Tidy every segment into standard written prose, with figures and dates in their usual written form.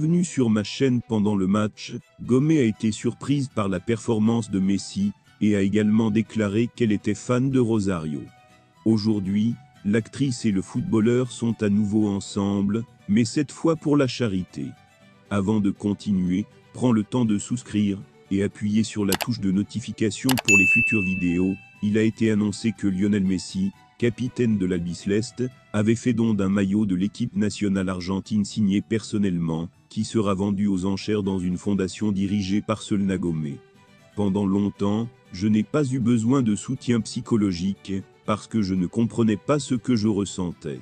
Bienvenue sur ma chaîne. Pendant le match, Gomez a été surprise par la performance de Messi, et a également déclaré qu'elle était fan de Rosario. Aujourd'hui, l'actrice et le footballeur sont à nouveau ensemble, mais cette fois pour la charité. Avant de continuer, prends le temps de souscrire, et appuyer sur la touche de notification pour les futures vidéos. Il a été annoncé que Lionel Messi, capitaine de l'Albiceleste, avait fait don d'un maillot de l'équipe nationale argentine signé personnellement, qui sera vendu aux enchères dans une fondation dirigée par Selena Gomez. Pendant longtemps, je n'ai pas eu besoin de soutien psychologique, parce que je ne comprenais pas ce que je ressentais.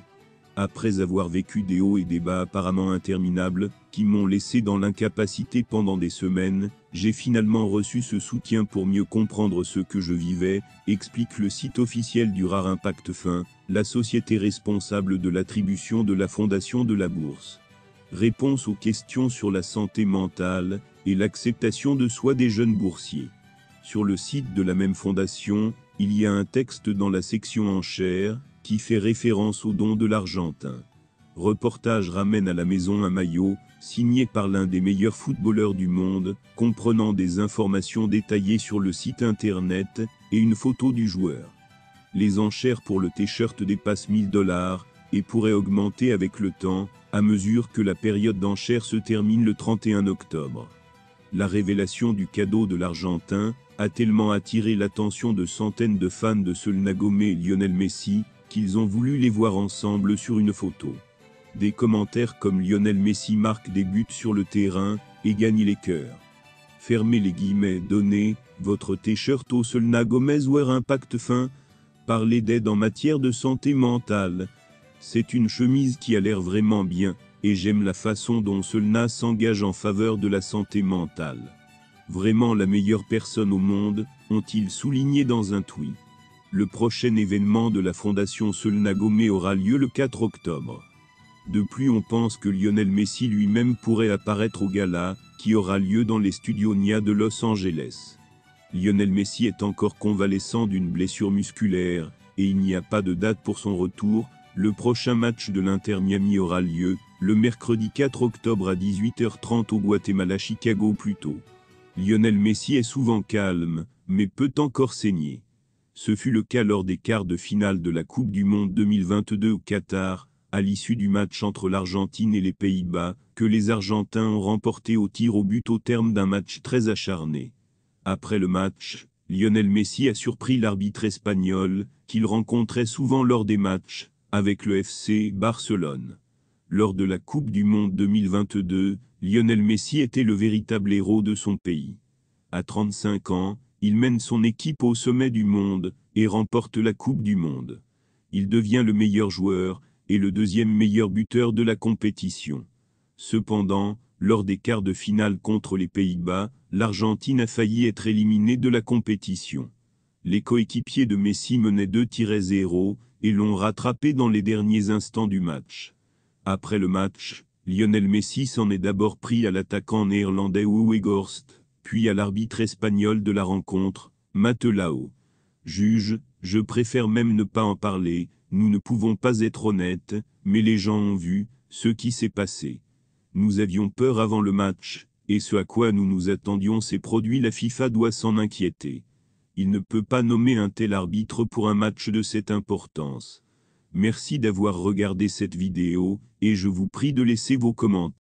Après avoir vécu des hauts et des bas apparemment interminables, qui m'ont laissé dans l'incapacité pendant des semaines, j'ai finalement reçu ce soutien pour mieux comprendre ce que je vivais, explique le site officiel du Rare Impact Fin, la société responsable de l'attribution de la fondation de la bourse. Réponse aux questions sur la santé mentale et l'acceptation de soi des jeunes boursiers. Sur le site de la même fondation, il y a un texte dans la section enchères, qui fait référence au don de l'Argentin. Reportage ramène à la maison un maillot, signé par l'un des meilleurs footballeurs du monde, comprenant des informations détaillées sur le site internet, et une photo du joueur. Les enchères pour le t-shirt dépassent $1000, et pourraient augmenter avec le temps, à mesure que la période d'enchères se termine le 31 octobre. La révélation du cadeau de l'Argentin a tellement attiré l'attention de centaines de fans de Selena Gomez et Lionel Messi, qu'ils ont voulu les voir ensemble sur une photo. Des commentaires comme Lionel Messi marque des buts sur le terrain et gagne les cœurs. Fermez les guillemets. Donnez votre t-shirt au Selena Gomez Wear Impact Fin. Parlez d'aide en matière de santé mentale. C'est une chemise qui a l'air vraiment bien, et j'aime la façon dont Selena s'engage en faveur de la santé mentale. Vraiment la meilleure personne au monde, ont-ils souligné dans un tweet. Le prochain événement de la fondation Selena Gomez aura lieu le 4 octobre. De plus, on pense que Lionel Messi lui-même pourrait apparaître au gala, qui aura lieu dans les studios NIA de Los Angeles. Lionel Messi est encore convalescent d'une blessure musculaire, et il n'y a pas de date pour son retour. Le prochain match de l'Inter Miami aura lieu, le mercredi 4 octobre à 18h30 au Guatemala, Chicago plus tôt. Lionel Messi est souvent calme, mais peut encore saigner. Ce fut le cas lors des quarts de finale de la Coupe du Monde 2022 au Qatar, à l'issue du match entre l'Argentine et les Pays-Bas, que les Argentins ont remporté au tir au but au terme d'un match très acharné. Après le match, Lionel Messi a surpris l'arbitre espagnol, qu'il rencontrait souvent lors des matchs, avec le FC Barcelone. Lors de la Coupe du Monde 2022, Lionel Messi était le véritable héros de son pays. À 35 ans, il mène son équipe au sommet du monde, et remporte la Coupe du Monde. Il devient le meilleur joueur, et le deuxième meilleur buteur de la compétition. Cependant, lors des quarts de finale contre les Pays-Bas, l'Argentine a failli être éliminée de la compétition. Les coéquipiers de Messi menaient 2-0, et l'ont rattrapé dans les derniers instants du match. Après le match, Lionel Messi s'en est d'abord pris à l'attaquant néerlandais Weghorst, puis à l'arbitre espagnol de la rencontre, Matelau. Juge, je préfère même ne pas en parler, nous ne pouvons pas être honnêtes, mais les gens ont vu ce qui s'est passé. Nous avions peur avant le match, et ce à quoi nous nous attendions s'est produit. La FIFA doit s'en inquiéter. Il ne peut pas nommer un tel arbitre pour un match de cette importance. Merci d'avoir regardé cette vidéo, et je vous prie de laisser vos commentaires.